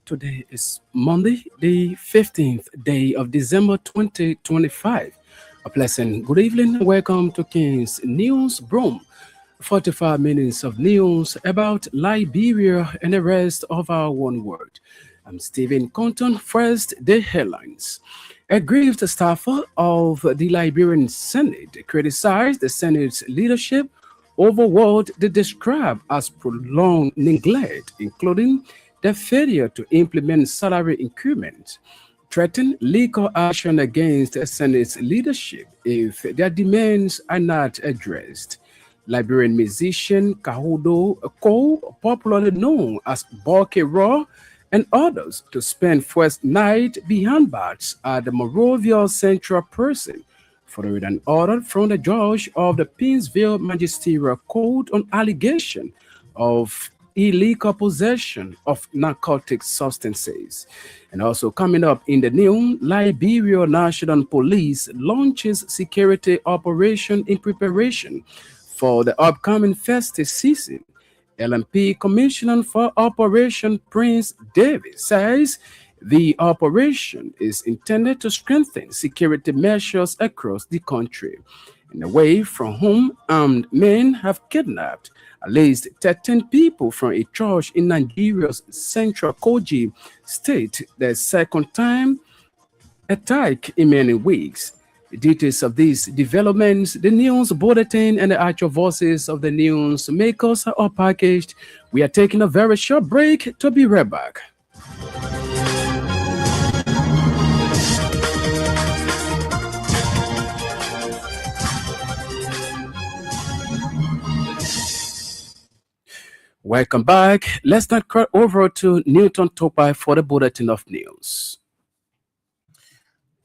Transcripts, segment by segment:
Today is Monday, the 15th day of December 2025. A pleasant good evening and welcome to King's News Broom. 45 minutes of news about Liberia and the rest of our one world. I'm Stephen Compton. First, the headlines. A grieved staffer of the Liberian Senate criticized the Senate's leadership over what they describe as prolonged neglect, including the failure to implement salary increments, threatened legal action against the Senate's leadership if their demands are not addressed. Liberian musician Kahudo Cole, popularly known as Boke Raw, and others to spend first night behind bars at the Morovia Central Prison following an order from the judge of the Pinsville Magisterial Court on allegation of illegal possession of narcotic substances. And also coming up in the news, Liberia National Police launches security operation in preparation for the upcoming festive season. LMP Commissioner for Operation Prince David says the operation is intended to strengthen security measures across the country. And away from whom armed men have kidnapped at least 13 people from a church in Nigeria's central Kogi state, the second time attack in many weeks. The details of these developments, the news bulletin, and the actual voices of the news makers are all packaged. We are taking a very short break to be right back. Welcome back. Let's not cut over to Newton Topai for the bulletin of news.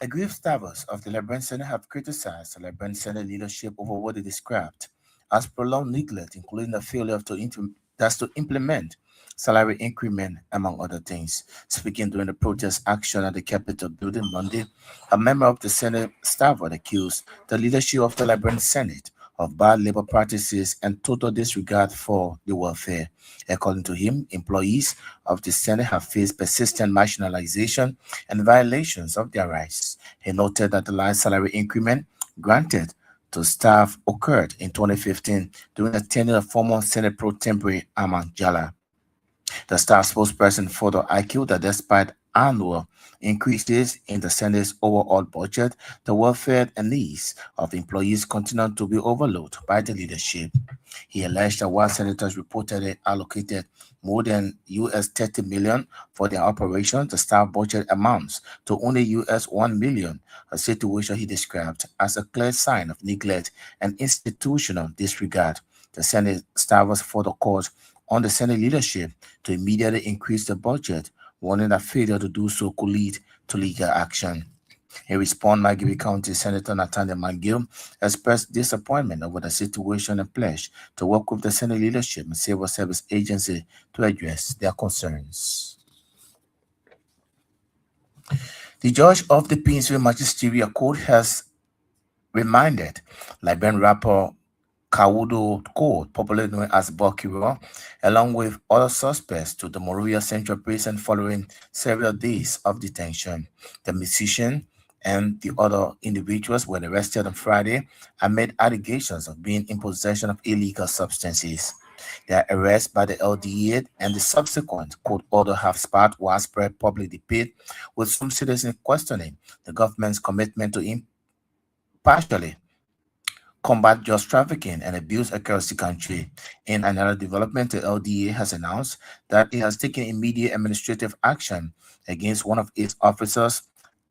Aggrieved staffers of the Liberian Senate have criticized the Liberian Senate leadership over what they described as prolonged neglect, including the failure to implement salary increment, among other things. Speaking during the protest action at the Capitol building Monday, a member of the Senate staff accused the leadership of the Liberian Senate of bad labor practices and total disregard for the welfare. According to him, employees of the Senate have faced persistent marginalization and violations of their rights. He noted that the last salary increment granted to staff occurred in 2015 during the tenure of former Senate Pro Tempore Aman Jala. The staff spokesperson further argued that despite annual increases in the Senate's overall budget, the welfare and needs of employees continue to be overlooked by the leadership. He alleged that while senators reportedly allocated more than US 30 million for their operations, the staff budget amounts to only US 1 million, a situation he described as a clear sign of neglect and institutional disregard. The Senate staffers further called on the Senate leadership to immediately increase the budget, warning that failure to do so could lead to legal action. In response, Magiri County Senator Nathaniel McGill expressed disappointment over the situation and pledged to work with the Senate leadership and civil service agency to address their concerns. The judge of the Pinsville Magisterial Court has reminded Liberian rapper Kawudo Code, popularly known as Bokiro, along with other suspects to the Morovia Central Prison following several days of detention. The musician and the other individuals were arrested on Friday amid allegations of being in possession of illegal substances. Their arrest by the LDA and the subsequent court order have sparked widespread public debate, with some citizens questioning the government's commitment to impartially combat drug trafficking and abuse across the country. In another development, the LDA has announced that it has taken immediate administrative action against one of its officers,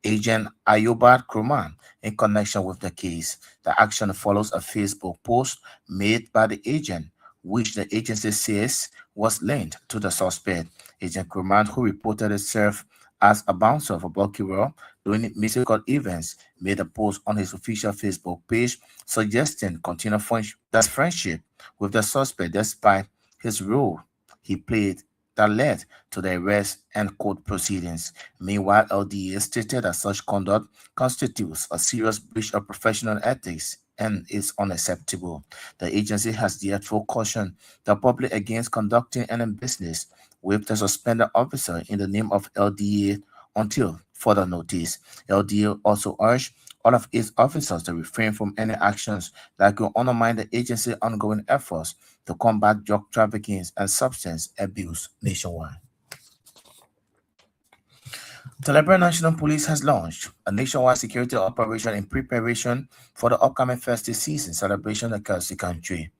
Agent Ayubat Kruman, in connection with the case. The action follows a Facebook post made by the agent, which the agency says was linked to the suspect. Agent Kruman, who reportedly served as a bouncer for Bokiro during musical events, made a post on his official Facebook page suggesting continued friendship with the suspect despite his role he played that led to the arrest and court proceedings. Meanwhile, LDA stated that such conduct constitutes a serious breach of professional ethics and is unacceptable. The agency has therefore cautioned the public against conducting any business with the suspended officer in the name of LDA until further notice. LDA also urged all of its officers to refrain from any actions that could undermine the agency's ongoing efforts to combat drug trafficking and substance abuse nationwide. The Liberia National Police has launched a nationwide security operation in preparation for the upcoming festive season celebration across the country.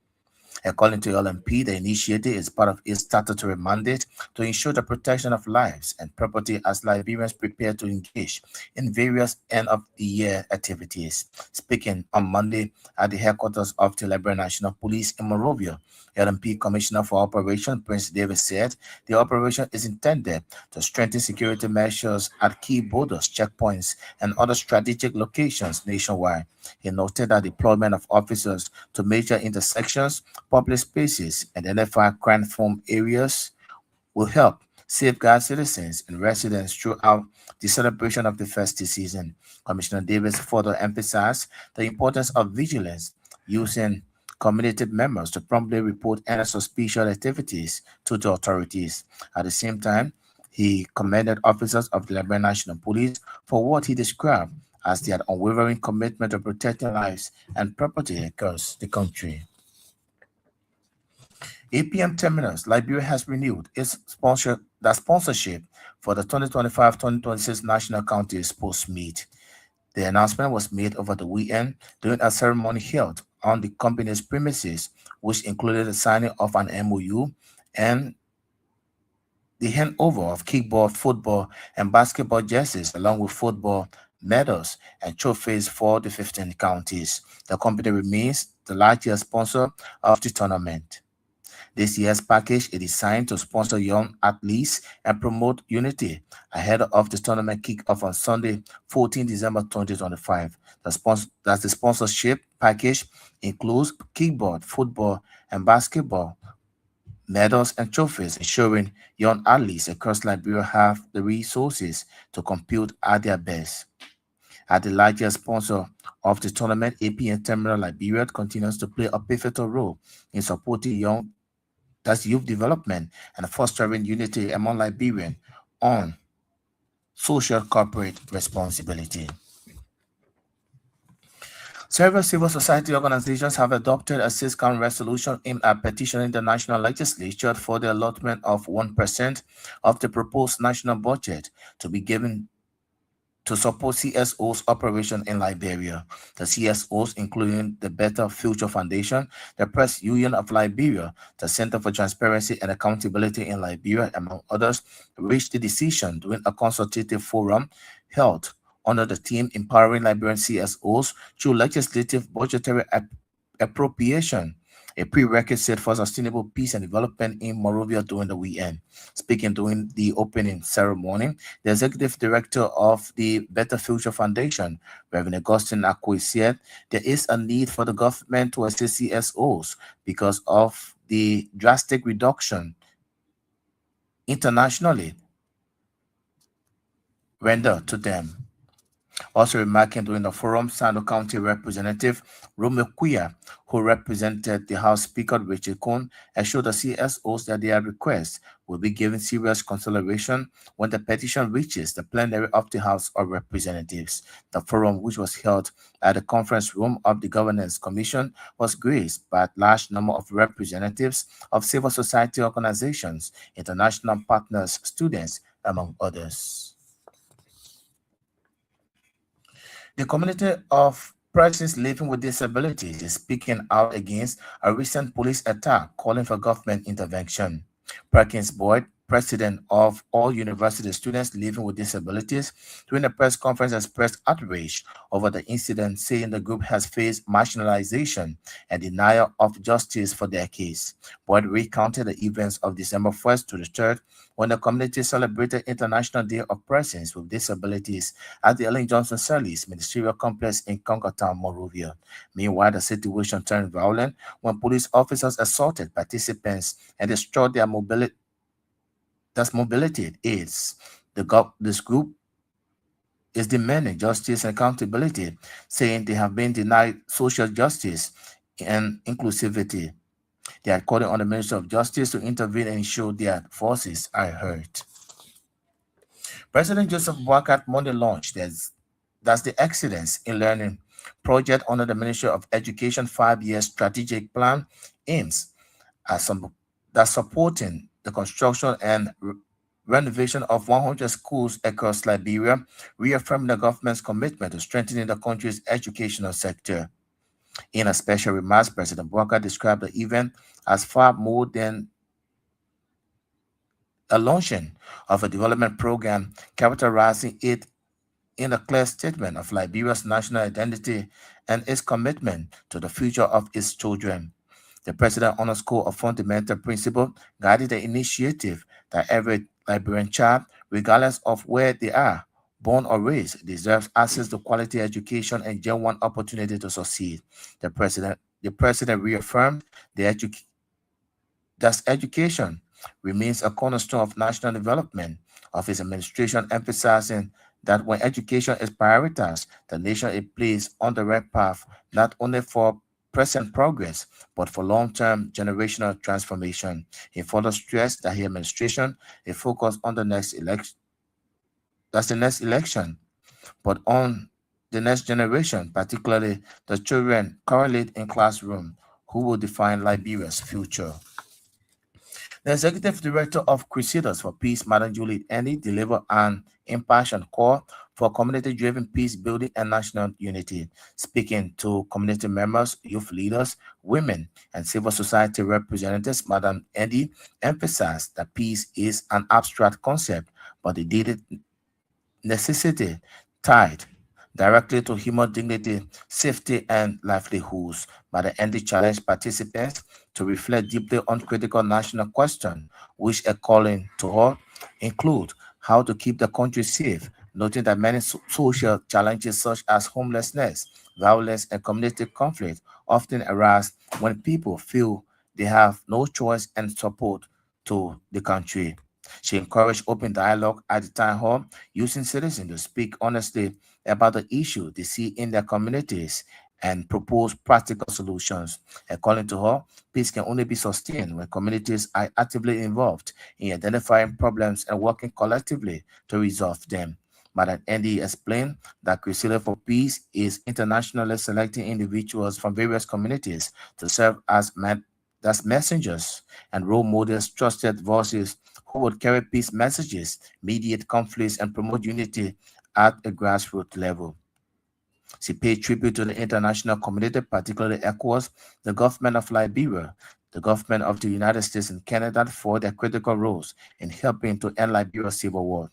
According to LMP, the initiative is part of its statutory mandate to ensure the protection of lives and property as Liberians prepare to engage in various end-of-the-year activities. Speaking on Monday at the headquarters of the Liberian National Police in Monrovia, LMP Commissioner for Operation Prince David said the operation is intended to strengthen security measures at key borders, checkpoints, and other strategic locations nationwide. He noted that deployment of officers to major intersections, public spaces, and identify crime-prone areas will help safeguard citizens and residents throughout the celebration of the festive season. Commissioner Davis further emphasized the importance of vigilance, using community members to promptly report any suspicious activities to the authorities. At the same time, he commended officers of the Liberian National Police for what he described as their unwavering commitment to protecting lives and property across the country. APM Terminals, Liberia has renewed its sponsorship for the 2025-2026 National County Sports Meet. The announcement was made over the weekend during a ceremony held on the company's premises, which included the signing of an MOU and the handover of kickball, football, and basketball jerseys, along with football medals and trophies for the 15 counties. The company remains the largest sponsor of the tournament. This year's package is designed to sponsor young athletes and promote unity ahead of the tournament kickoff on Sunday, 14 December 2025. The sponsorship package includes kickball, football, and basketball medals and trophies, ensuring young athletes across Liberia have the resources to compete at their best. As the largest sponsor of the tournament, APN Terminal Liberia continues to play a pivotal role in supporting youth development and fostering unity among Liberians on social corporate responsibility. Several civil society organizations have adopted a six-count resolution aimed at petitioning the national legislature for the allotment of 1% of the proposed national budget to be given to support CSO's operation in Liberia. The CSOs, including the Better Future Foundation, the Press Union of Liberia, the Center for Transparency and Accountability in Liberia, among others, reached the decision during a consultative forum held under the theme Empowering Liberian CSOs through Legislative Budgetary Appropriation, a prerequisite for sustainable peace and development in Monrovia during the weekend. Speaking during the opening ceremony, the executive director of the Better Future Foundation, Reverend Augustine Akwe, said there is a need for the government to assist CSOs because of the drastic reduction internationally rendered to them. Also remarking during the forum, Sando County Representative Romeo Kuya, who represented the House Speaker Richard Cohn, assured the CSOs that their request will be given serious consideration when the petition reaches the plenary of the House of Representatives. The forum, which was held at the conference room of the Governance Commission, was graced by a large number of representatives of civil society organizations, international partners, students, among others. The community of persons living with disabilities is speaking out against a recent police attack, calling for government intervention. Perkins Boyd, president of all university students living with disabilities, during a press conference expressed outrage over the incident, saying the group has faced marginalization and denial of justice for decades. Boyd recounted the events of December 1st to the 3rd, when the community celebrated International Day of Persons with Disabilities at the Ellen Johnson Sellis Ministerial Complex in Conkertown, Monrovia. Meanwhile, the situation turned violent when police officers assaulted participants and destroyed their mobility aids. This group is demanding justice and accountability, saying they have been denied social justice and inclusivity. They are calling on the Minister of Justice to intervene and ensure their voices are heard. President Joseph Boakat Monday launched that's the Excellence in Learning project under the Ministry of Education 5-year strategic plan aims at some that's supporting the construction and renovation of 100 schools across Liberia, reaffirming the government's commitment to strengthening the country's educational sector. In a special remarks, President Walker described the event as far more than a launching of a development program, characterizing it in a clear statement of Liberia's national identity and its commitment to the future of its children. The president underscored a fundamental principle guiding the initiative that every Liberian child, regardless of where they are, born or raised, deserves access to quality education and genuine opportunity to succeed. The president reaffirmed the thus, education remains a cornerstone of national development, of his administration emphasizing that when education is prioritized, the nation is placed on the right path, not only for present progress, but for long-term generational transformation. He further stressed that his administration is focused on the next election, but on the next generation, particularly the children currently in classroom, who will define Liberia's future. The executive director of Crusaders for Peace, Madam Juliet Andy, delivered an impassioned call for community-driven peace building and national unity. Speaking to community members, youth leaders, women, and civil society representatives, Madam Andy emphasized that peace is an abstract concept, but the daily necessity tied directly to human dignity, safety, and livelihoods. But the ND challenge participants to reflect deeply on critical national questions, which are calling to all include how to keep the country safe, noting that many social challenges such as homelessness, violence, and community conflict often arise when people feel they have no choice and support to the country. She encouraged open dialogue at the town hall, using citizens to speak honestly about the issue they see in their communities and propose practical solutions. According to her, peace can only be sustained when communities are actively involved in identifying problems and working collectively to resolve them. Madam Andy explained that Crusader for Peace is internationally selecting individuals from various communities to serve as messengers and role models, trusted voices who would carry peace messages, mediate conflicts, and promote unity at a grassroots level. She paid tribute to the international community, particularly ECOWAS, the government of Liberia, the government of the United States and Canada for their critical roles in helping to end Liberia's civil war.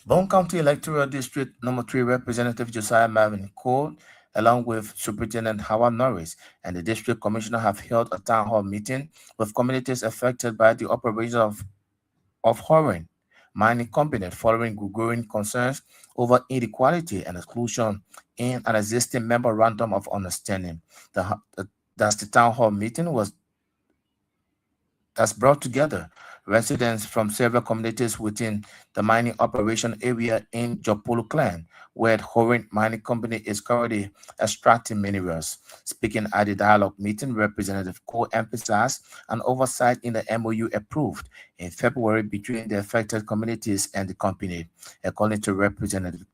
Bone County Electoral District Number 3 Representative Josiah Marvin Cole, along with Superintendent Howard Norris and the District Commissioner, have held a town hall meeting with communities affected by the operation of Horan Mining Company following growing concerns over inequality and exclusion in an existing memorandum of understanding. The town hall meeting was that's brought together residents from several communities within the mining operation area in Jopolo Clan, where Horan Mining Company is currently extracting minerals. Speaking at the dialogue meeting, Representative Cole emphasized an oversight in the MOU approved in February between the affected communities and the company. According to Representative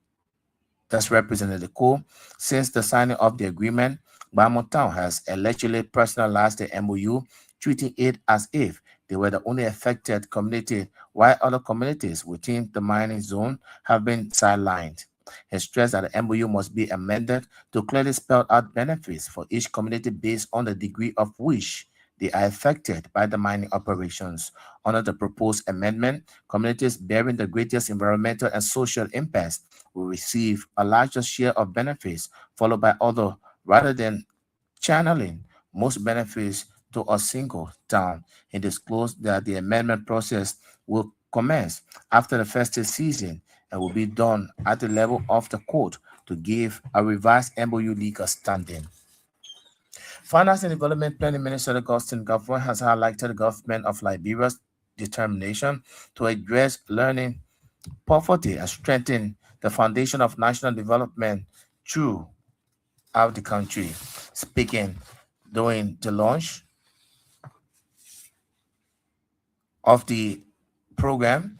Cole, since the signing of the agreement, Bamon Town has allegedly personalized the MOU, treating it as if they were the only affected community, while other communities within the mining zone have been sidelined. He stressed that the MOU must be amended to clearly spell out benefits for each community based on the degree of which they are affected by the mining operations. Under the proposed amendment, communities bearing the greatest environmental and social impacts will receive a larger share of benefits, followed by other, rather than channeling most benefits to a single town. He disclosed that the amendment process will commence after the festive season and will be done at the level of the court to give a revised MOU legal standing. Finance and Development Planning Minister Augustine Governor has highlighted the government of Liberia's determination to address learning poverty and strengthen the foundation of national development throughout the country. Speaking during the launch of the program,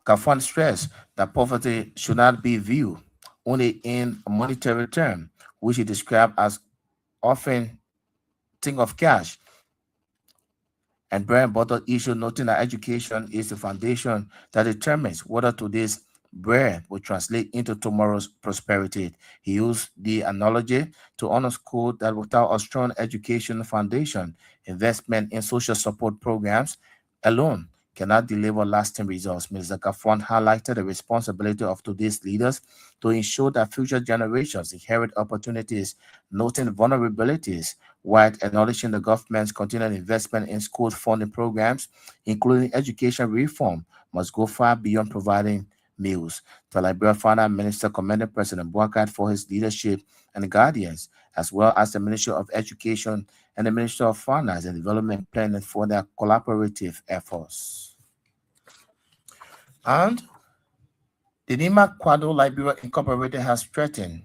Kafan stressed that poverty should not be viewed only in a monetary term, which he described as often think of cash and bread and butter issue, noting that education is the foundation that determines whether today's bread will translate into tomorrow's prosperity. He used the analogy to underscore that without a strong education foundation, investment in social support programs alone cannot deliver lasting results. Mr. Gafwan highlighted the responsibility of today's leaders to ensure that future generations inherit opportunities, noting vulnerabilities, while acknowledging the government's continued investment in school funding programs, including education reform, must go far beyond providing meals. The Liberia Finance Minister commended President Boakai for his leadership and guidance, as well as the Ministry of Education and the Ministry of Finance and Development Planning for their collaborative efforts. And the Nima Kwado Liberia Incorporated has threatened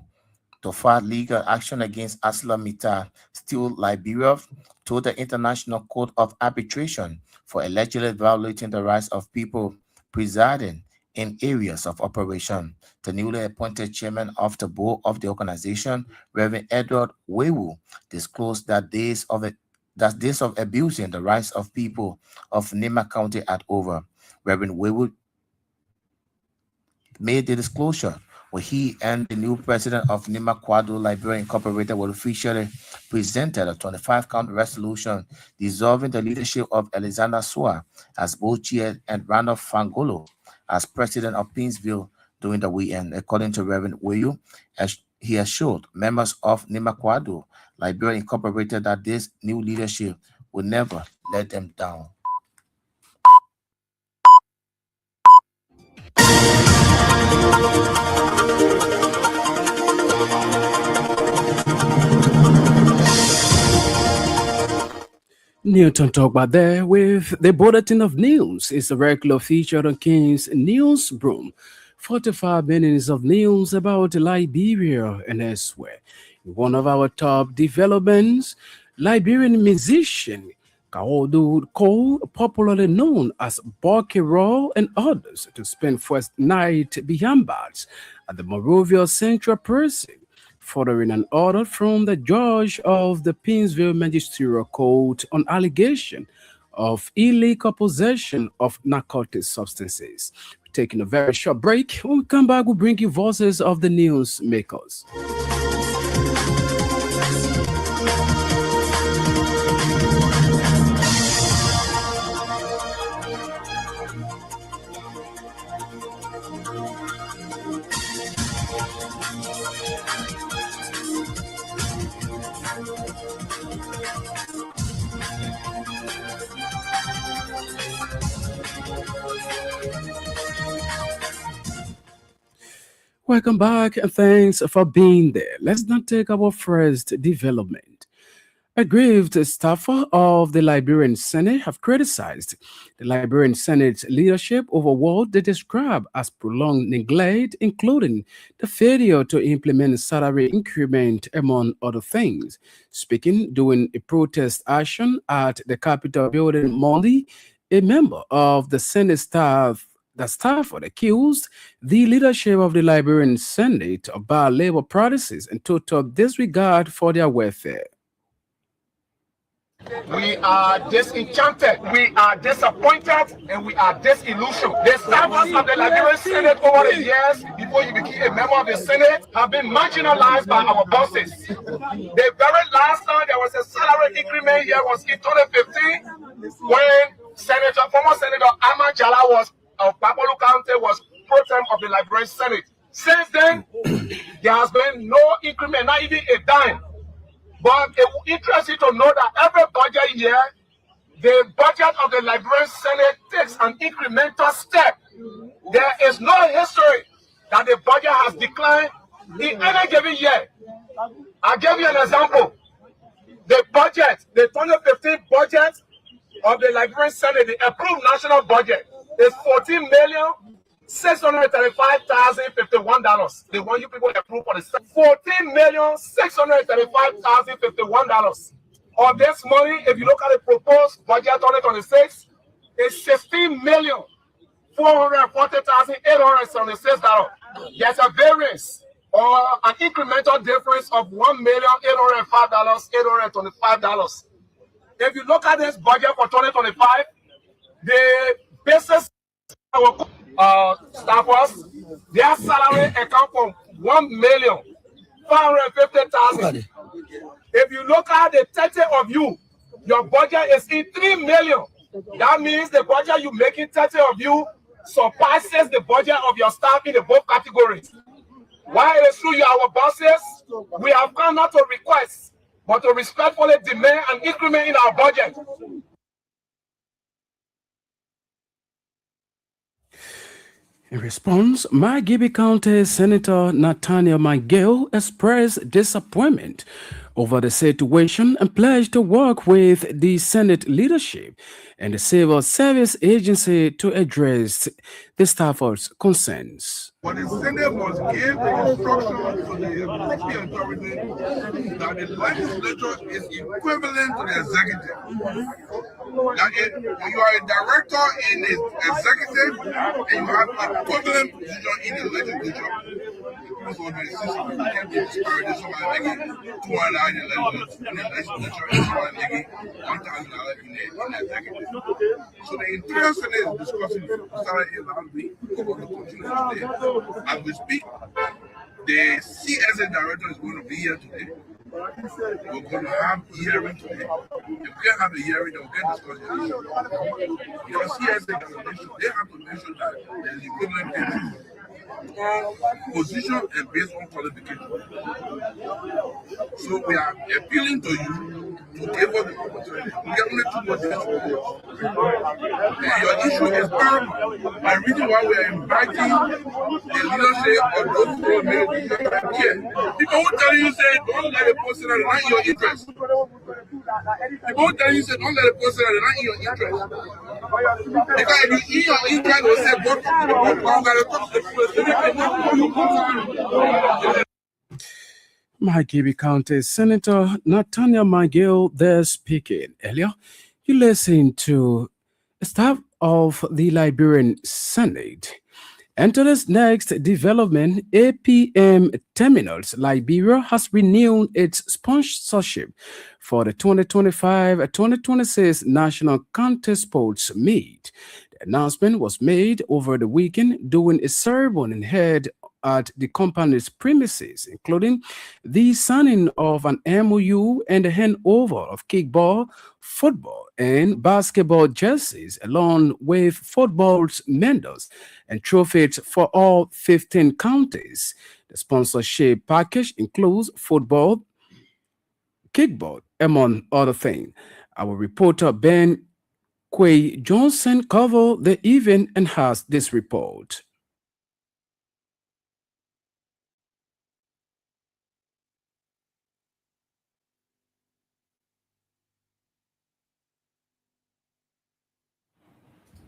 to file legal action against ArcelorMittal Steel Liberia to the International Court of Arbitration for allegedly violating the rights of people presiding in areas of operation. The newly appointed chairman of the board of the organization, Reverend Edward Wewu, disclosed that days of abusing the rights of people of Nima County are over. Reverend Wewu made the disclosure where he and the new president of Nima Kwado Liberia Incorporated were officially presented a 25-count resolution dissolving the leadership of Alexander Swa as board chair and Randolph Fangolo as president of Pinsville during the weekend. According to Reverend Weyu, he assured members of Nima Kwado Liberia Incorporated that this new leadership will never let them down. Newton talk about there with the bulletin of news. It's a regular feature on King's News Broom. 45 minutes of news about Liberia and elsewhere. One of our top developments, Liberian musician Kaodu Cole, popularly known as Bucky Raw and others, to spend first night behind bars at the Morovia Central Prison following an order from the judge of the Pinsville Magisterial Court on allegation of illegal possession of narcotic substances. We're taking a very short break. When we come back, we'll bring you voices of the news makers. Welcome back and thanks for being there. Let's now take our first development. Aggrieved staffer of the Liberian Senate have criticized the Liberian Senate's leadership over what they describe as prolonged neglect, including the failure to implement salary increment, among other things. Speaking during a protest action at the Capitol building Monday, a member of the Senate staff accused the leadership of the Liberian Senate of bad labor practices and total disregard for their welfare. We are disenchanted, we are disappointed, and we are disillusioned. The staffers of the Liberian Senate over the years, before you became a member of the Senate, have been marginalized by our bosses. The very last time there was a salary increment here was in 2015 when former Senator Ahmad Jala of Papolu County was pro tem of the Liberian Senate. Since then, there has been no increment, not even a dime. But it will interest you to know that every budget year, the budget of the Liberian Senate takes an incremental step. There is no history that the budget has declined in any given year. I'll give you an example. The budget, the 2015 budget of the Liberian Senate, the approved national budget is $14,635,051. The one you people approved for the $14,635,051. Of this money, if you look at the proposed budget 2026, it's $16,440,876. There's a variance or an incremental difference of $1,805,825. If you look at this budget for 2025, the business staffers, their salary account for $1,550,000. If you look at the 30 of you, your budget is in $3 million. That means the budget you making 30 of you surpasses the budget of your staff in the both categories. While it is true you are our bosses, we have come not to request, but to respectfully demand an increment in our budget. In response, Margibi County Senator Nathaniel Miguel expressed disappointment over the situation and pledged to work with the Senate leadership and the Civil Service Agency to address the staffers' concerns. But the Senate must give instruction to the executive authority that the legislature is equivalent to the executive. That you are a director in the executive and you have equivalent position in the legislature. Because of the system, you can't be disparaged. Somebody making $200 in the legislature and somebody making $1,000 in the executive. So the entire Senate is discussing salary last week. We're going to continue today. As we speak, the CSA director is going to be here today. We're going to have a hearing today. If we can have a hearing, then we can discuss the issue. Because CSA, they have to make sure that there's equivalent position and based on qualification. So we are appealing to you to give us the opportunity. We have only 2 more days to go. And your issue is paramount. The reason why we are inviting the leadership of those who have made decisions here. People who tell you, say, don't let the person that is not in your interest. People who tell you, say, don't let the person that is not in your interest. Because if you in your interest, will say, go to the Margibi County Senator Nathaniel Miguel there speaking. Earlier, you listened to staff of the Liberian Senate. And to this next development, APM Terminals Liberia has renewed its sponsorship for the 2025-2026 National County Sports Meet. The announcement was made over the weekend during a ceremony held at the company's premises, including the signing of an MOU and the handover of kickball, football, and basketball jerseys, along with football medals and trophies for all 15 counties. The sponsorship package includes football, kickball, among other things. Our reporter Ben Quay Johnson covered the event and has this report.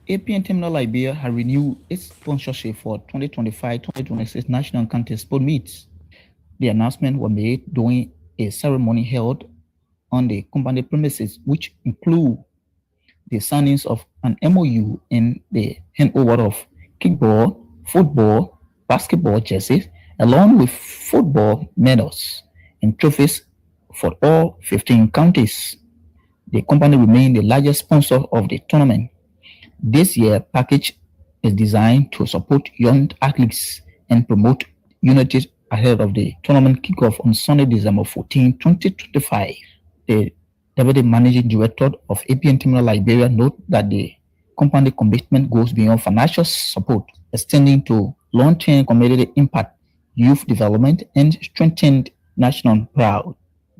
APN Terminal Liberia has renewed its sponsorship for 2025-2026 National County Sport Meets. The announcement was made during a ceremony held on the company premises, which include the signings of an MOU and the handover of kickball, football, basketball jerseys, along with football medals and trophies for all 15 counties. The company remained the largest sponsor of the tournament. This year's package is designed to support young athletes and promote unity ahead of the tournament kickoff on Sunday, December 14, 2025. The Deputy Managing Director of APN Terminal Liberia noted that the company commitment goes beyond financial support, extending to long-term community impact, youth development, and strengthened national pride.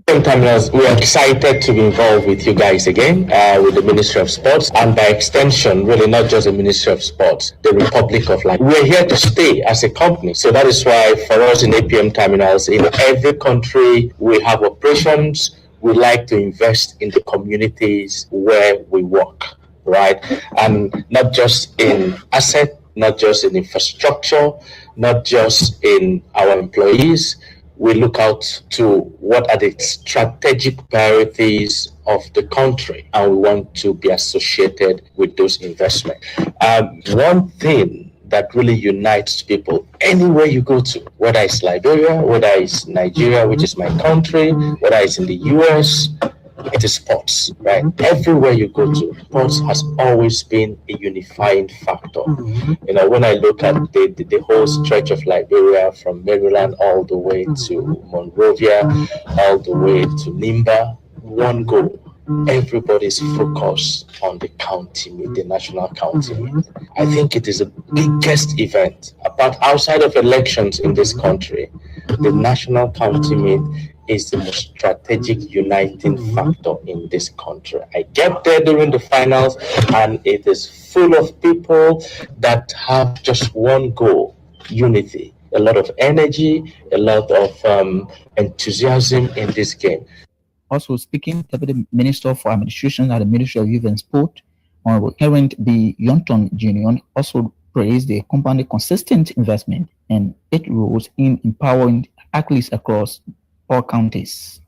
Terminals, we are excited to be involved with you guys again, with the Ministry of Sports, and by extension, really not just the Ministry of Sports, the Republic of Liberia. We're here to stay as a company. So that is why for us in APM Terminals, in every country, we have operations, we like to invest in the communities where we work, right? And not just in asset, not just in infrastructure, not just in our employees. We look out to what are the strategic priorities of the country, and we want to be associated with those investments. One thing that really unites people anywhere you go to, whether it's Liberia, whether it's Nigeria, which is my country, whether it's in the US, it is sports, right? Everywhere you go to, sports has always been a unifying factor. You know, when I look at the whole stretch of Liberia from Maryland all the way to Monrovia, all the way to Nimba, one goal. Everybody's focused on the county meet, the national county meet. I think it is the biggest event, apart outside of elections in this country. The national county meet is the most strategic uniting factor in this country. I get there during the finals, and it is full of people that have just one goal: unity. A lot of energy, a lot of enthusiasm in this game. Also speaking, Deputy Minister for Administration at the Ministry of Youth and Sport, Honorable Errant B. Yonton Jr., also praised the company's consistent investment and its roles in empowering athletes across all counties.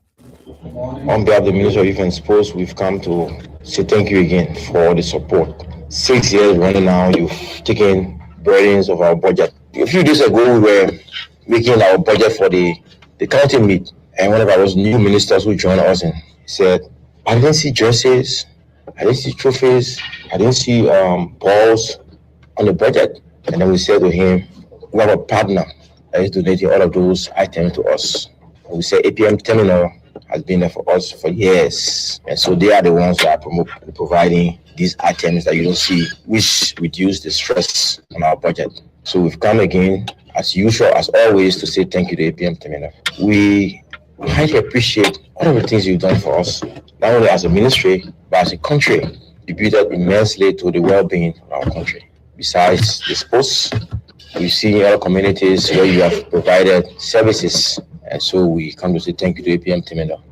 On behalf of the Ministry of Youth and Sports, we've come to say thank you again for the support. 6 years running now, you've taken burdens of our budget. A few days ago, we were making our budget for the county meet, and one of our new ministers who joined us in, he said, I didn't see jerseys, I didn't see trophies, I didn't see balls on the budget. And then we said to him, we have a partner that is donating all of those items to us. And we said APM Terminal has been there for us for years. And so they are the ones that are providing these items that you don't see, which reduce the stress on our budget. So we've come again, as usual, as always, to say thank you to APM Terminal. We highly appreciate all of the things you've done for us, not only as a ministry, but as a country, contributed immensely to the well-being of our country. Besides the sports, we see in other communities where you have provided services, and so we come to say thank you to APM Terminal.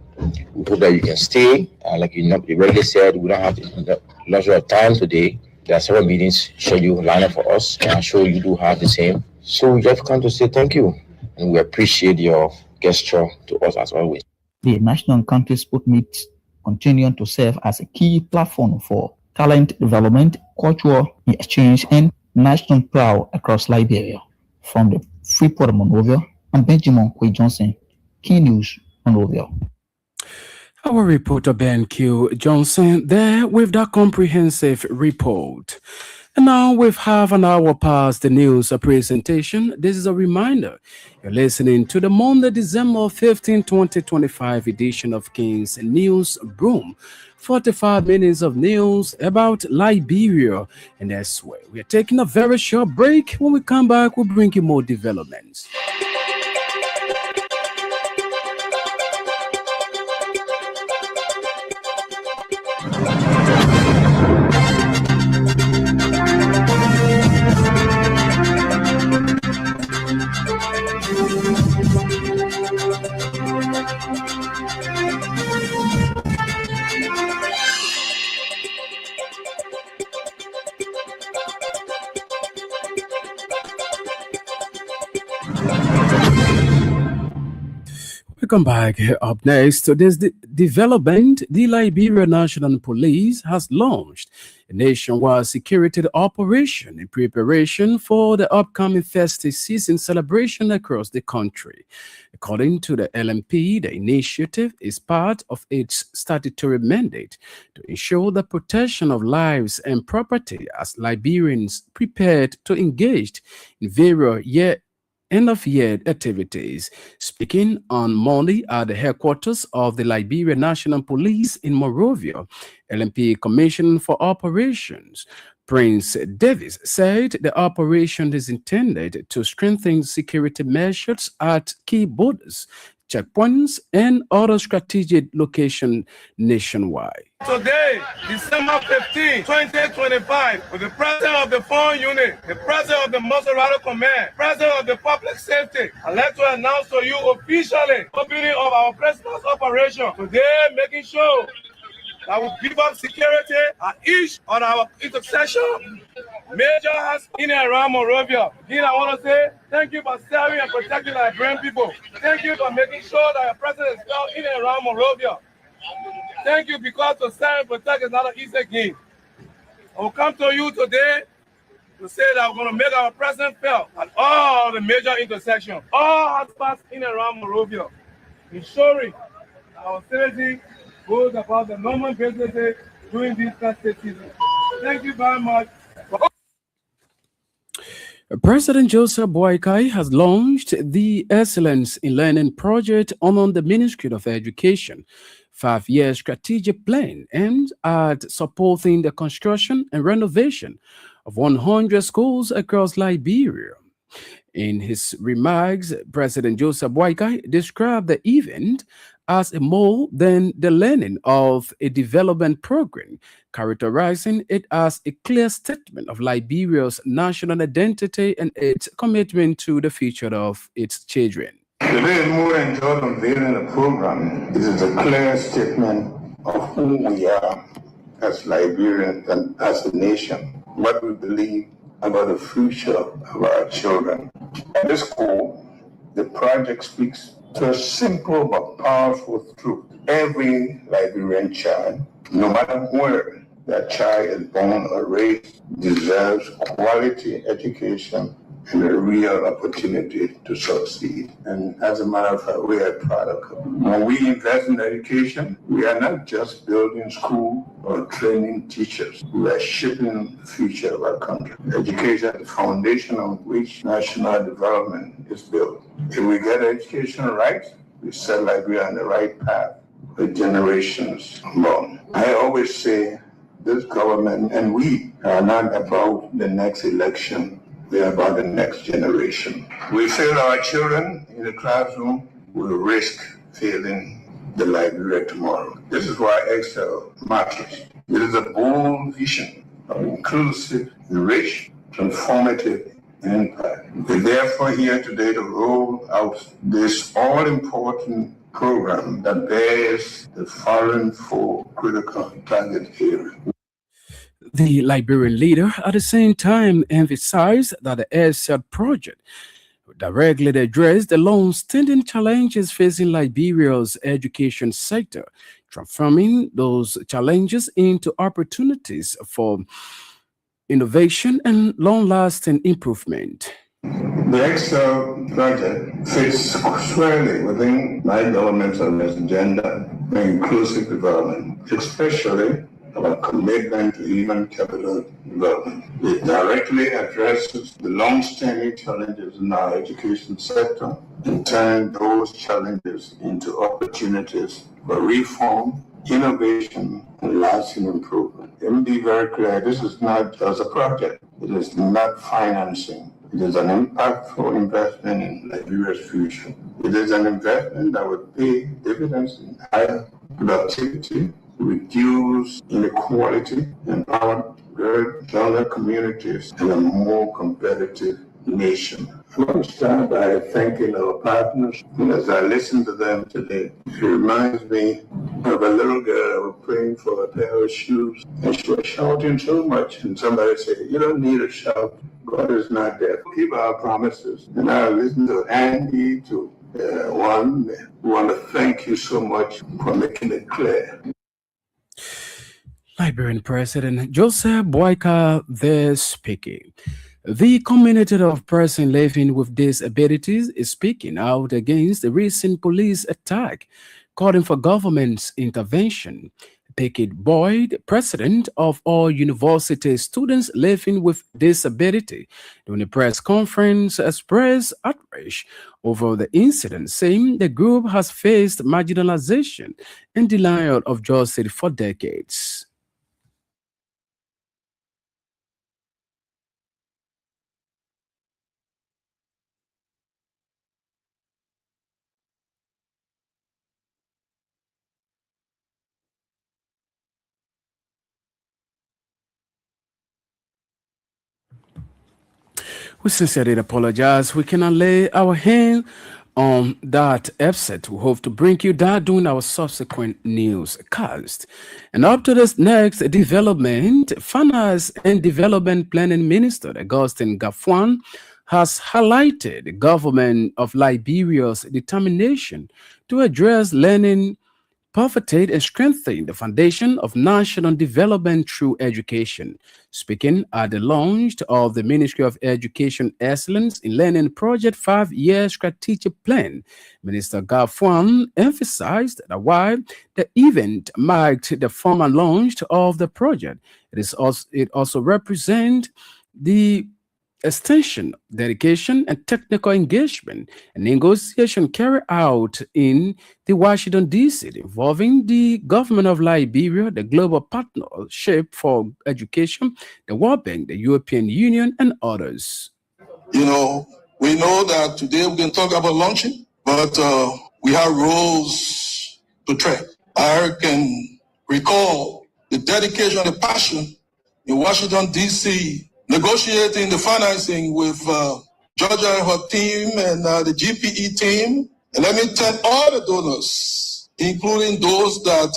We hope that you can stay. Like you already said, we don't have the luxury of time today. There are several meetings scheduled lined up for us, and I'm sure you do have the same. So we just come to say thank you, and we appreciate your gesture to us as always. The national and country sport meets continue to serve as a key platform for talent development, cultural exchange, and national pride across Liberia. From the Freeport of Monrovia, I'm Benjamin Quay Johnson, Key News, Monrovia. Our reporter Ben Q. Johnson there with that comprehensive report. And now we've half an hour past the news presentation. This is a reminder. You're listening to the Monday, December 15, 2025 edition of King's News Broom. 45 minutes of news about Liberia and elsewhere. We are taking a very short break. When we come back, we'll bring you more developments. Welcome back. Up next, there's the development. The Liberia National Police has launched a nationwide security operation in preparation for the upcoming festive season celebration across the country. According to the LMP, the initiative is part of its statutory mandate to ensure the protection of lives and property as Liberians prepared to engage in various end-of-year activities. Speaking on Monday at the headquarters of the Liberia National Police in Monrovia, LMP Commissioner for Operations Prince Davis said the operation is intended to strengthen security measures at key borders checkpoints, and other strategic locations nationwide. Today, December 15, 2025, with the President of the Foreign Unit, the President of the Maserati Command, President of the Public Safety, I'd like to announce to you officially the opening of our Christmas operation. Today, making sure that we give up security at each on our intersection. Major has in and around Monrovia. Again, I want to say thank you for serving and protecting our Liberian people. Thank you for making sure that your president is felt in and around Monrovia. Thank you, because to serve and protect is not an easy game. I will come to you today to say that we're going to make our presence felt at all the major intersections, all hotspots in and around Monrovia, ensuring our safety goes about the normal businesses during this festive season. Thank you very much. President Joseph Boakai has launched the Excellence in Learning project under the Ministry of Education 5-year strategic plan aimed at supporting the construction and renovation of 100 schools across Liberia. In his remarks, President Joseph Boakai described the event as a more than the learning of a development program, characterizing it as a clear statement of Liberia's national identity and its commitment to the future of its children. Today is more than just unveiling a program. It is a clear statement of who we are as Liberians and as a nation, what we believe about the future of our children. At its core, the project speaks to a simple but powerful truth. Every Liberian child, no matter where that child is born or raised, deserves quality education and a real opportunity to succeed. And as a matter of fact, we are proud of it. When we invest in education, we are not just building schools or training teachers. We are shaping the future of our country. Education is the foundation on which national development is built. If we get education right, we set Liberia on the right path for generations long. I always say this government and we are not about the next election. We are about the next generation. We fail our children in the classroom, we risk failing the Liberia tomorrow. This is why Excel matters. It is a bold vision of inclusive, rich, transformative impact. We're therefore here today to roll out this all-important program that bears the following four critical target areas. The Liberian leader at the same time emphasized that the AirSat project would directly address the long-standing challenges facing Liberia's education sector, transforming those challenges into opportunities for innovation and long-lasting improvement. The Excel project fits squarely within my government's agenda for inclusive development, especially our commitment to human capital development. It directly addresses the long-standing challenges in our education sector and turns those challenges into opportunities for reform, innovation, and lasting improvement. Let me be very clear, this is not just a project. It is not financing. It is an impactful investment in Liberia's future. It is an investment that will pay dividends in higher productivity, reduce inequality, empower younger communities, and a more competitive nation. I want to start by thanking our partners. And as I listen to them today, it reminds me of a little girl that was praying for a pair of shoes, and she was shouting so much, and somebody said, "You don't need to shout. God is not there. Keep our promises." And I listen to Andy, to one. We want to thank you so much for making it clear. Liberian President Joseph Boakai there speaking. The community of persons living with disabilities is speaking out against the recent police attack, calling for government's intervention. Pickett Boyd, president of all university students living with disability, during a press conference expressed outrage over the incident, saying the group has faced marginalization and denial of justice for decades. We sincerely apologize. We cannot lay our hand on that episode. We hope to bring you that during our subsequent newscast. And up to this next development, Finance and Development Planning Minister Augustin Gafwan has highlighted the government of Liberia's determination to address learning poverty and strengthen the foundation of national development through education. Speaking at the launch of the Ministry of Education Excellence in Learning Project 5-year strategic plan, Minister Gafwan emphasized that while the event marked the formal launch of the project, it also represents the extension, dedication, and technical engagement and negotiation carried out in the Washington, D.C., involving the government of Liberia, the Global Partnership for Education, the World Bank, the European Union, and others. You know, we know that today we can talk about launching, but we have roles to tread. I can recall the dedication and the passion in Washington, D.C., negotiating the financing with Georgia and her team and the GPE team. And let me thank all the donors, including those that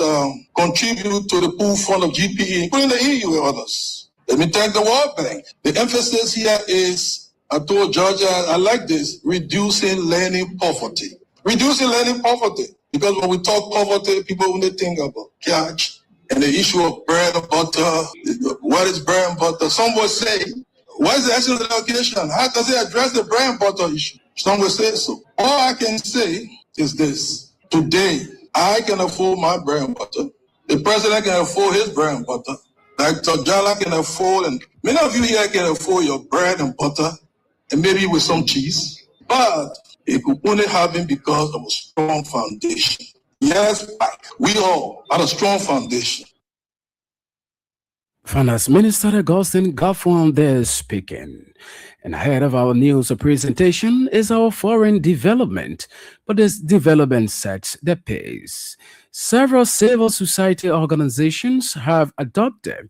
contribute to the pool fund of GPE, including the EU and others. Let me thank the World Bank. The emphasis here is, I told Georgia, I like this, reducing learning poverty. Reducing learning poverty. Because when we talk poverty, people only think about cash and the issue of bread and butter. What is bread and butter? Some will say, what is the essence of education? How does it address the bread and butter issue? Some will say so. All I can say is this. Today, I can afford my bread and butter. The president can afford his bread and butter. Dr. Jala can afford, and many of you here can afford your bread and butter, and maybe with some cheese. But it could only happen because of a strong foundation. Yes, we all had a strong foundation. Finance Minister Augustin Gafwan there speaking. And ahead of our news presentation is our foreign development, but this development sets the pace. Several civil society organizations have adopted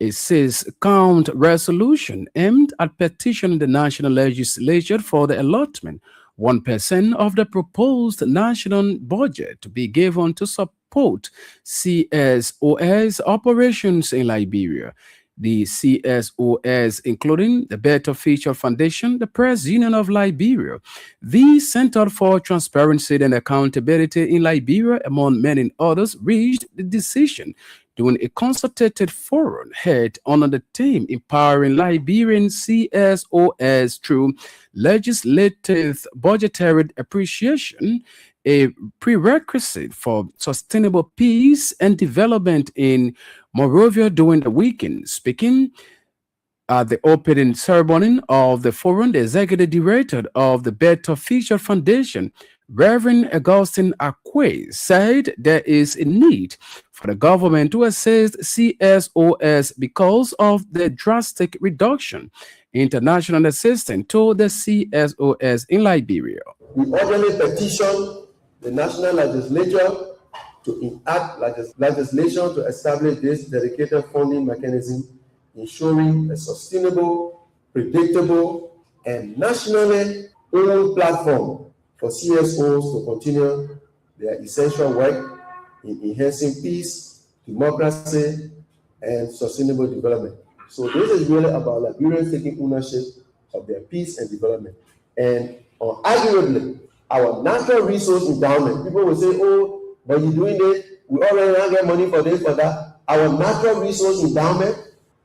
a six-count resolution aimed at petitioning the national legislature for the allotment 1% of the proposed national budget to be given to support CSOS operations in Liberia. The CSOS, including the Better Future Foundation, the Press Union of Liberia, the Center for Transparency and Accountability in Liberia, among many others, reached the decision during a consultative forum held under the theme Empowering Liberian CSOS through Legislative Budgetary Appreciation, a prerequisite for sustainable peace and development in Monrovia during the weekend. Speaking at the opening ceremony of the forum, the executive director of the Better Future Foundation, Reverend Augustine Akwe, said there is a need for the government to assist CSOS because of the drastic reduction in international assistance to the CSOS in Liberia. We urgently petition the national legislature to enact legislation to establish this dedicated funding mechanism, ensuring a sustainable, predictable, and nationally owned platform for CSOs to continue their essential work in enhancing peace, democracy, and sustainable development. So this is really about Liberians taking ownership of their peace and development. And arguably, our natural resource endowment, people will say, oh, but you're doing this, we already don't get money for this, for that. Our natural resource endowment,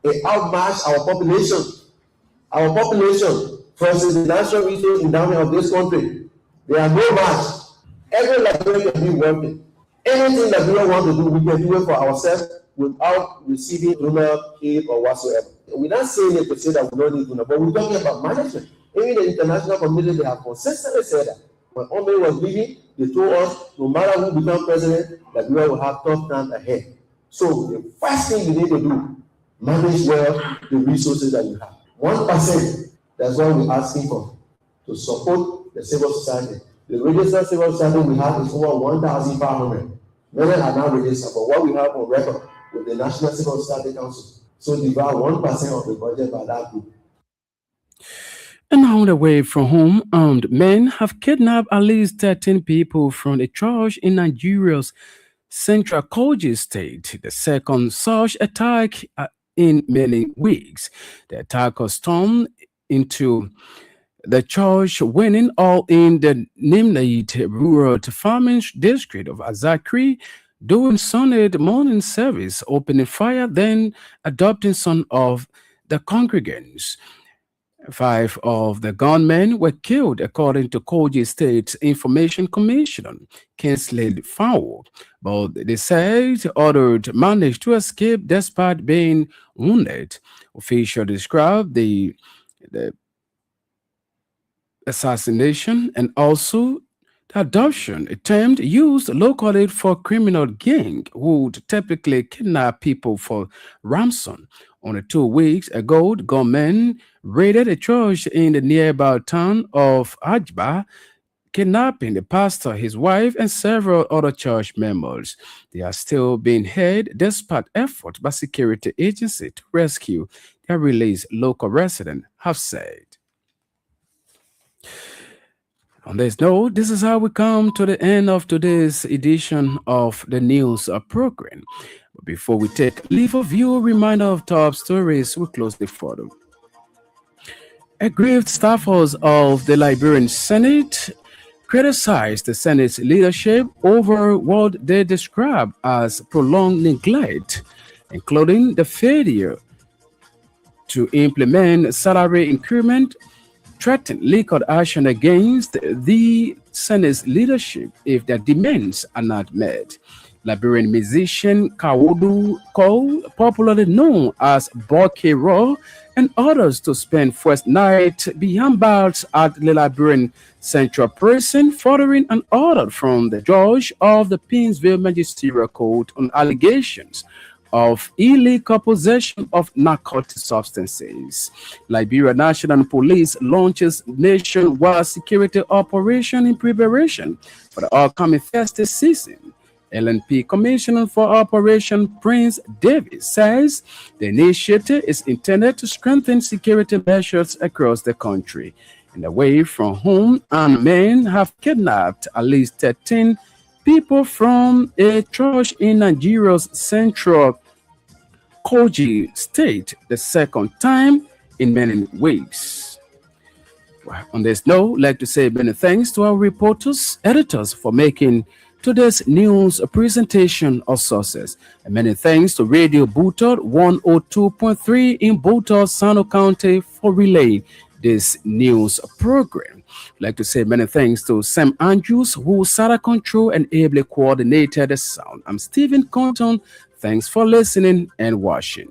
it outmatched our population. Our population versus the natural resource endowment of this country. They are no match. Every Liberian can be working. Anything that we don't want to do, we can do it for ourselves without receiving donor aid or whatsoever. We're not saying it to say that we don't need donor, but we're talking about management. Even the international community, they have consistently said that. When Omri was leaving, they told us, no matter who becomes president, that we will have tough times ahead. So the first thing you need to do, manage well the resources that you have. 1%, that's what we're asking for, to support the civil society. The registered civil society we have is over 1,500. Many are now registered, but what we have on record with the National Civil Society Council. So divide 1% of the budget by that group. And on the way from home, armed men have kidnapped at least 13 people from a church in Nigeria's Central Kogi State, the second such attack in many weeks. The attackers stormed into the church, winning all in the Nimnait rural farming district of Azakri, doing Sunday morning service, opening fire, then adopting some of the congregants. Five of the gunmen were killed, according to Kogi State Information Commission, Kingsley Fowl. But they said others managed to escape despite being wounded. Officials described the assassination and also the adoption, a term used locally for criminal gang who would typically kidnap people for ransom. Only 2 weeks ago, the gunmen raided a church in the nearby town of Ajba, kidnapping the pastor, his wife, and several other church members. They are still being held despite efforts by security agencies to rescue their released, local residents have said. On this note, this is how we come to the end of today's edition of the news program. But before we take leave of you, a reminder of top stories we close the photo. Aggrieved staffers of the Liberian Senate criticized the Senate's leadership over what they describe as prolonged neglect, including the failure to implement salary increment, threatened legal action against the Senate's leadership if their demands are not met. Liberian musician Kawodu Cole, popularly known as Bokero, and others to spend first night behind bars at the Liberian Central Prison, following an order from the judge of the Pinsville Magisterial Court on allegations of illegal possession of narcotic substances. Liberia National Police launches nationwide security operation in preparation for the upcoming festive season. LNP Commissioner for Operation Prince Davis says the initiative is intended to strengthen security measures across the country. And away from home, and men have kidnapped at least 13 people from a church in Nigeria's Central Kogi State, the second time in many weeks. Well, on this note, I'd like to say many thanks to our reporters, editors for making today's news presentation of sources. And many thanks to Radio Butod 102.3 in Butod, Sano County for relaying this news program. I'd like to say many thanks to Sam Andrews, who sat at control and ably coordinated the sound. I'm Stephen Compton. Thanks for listening and watching.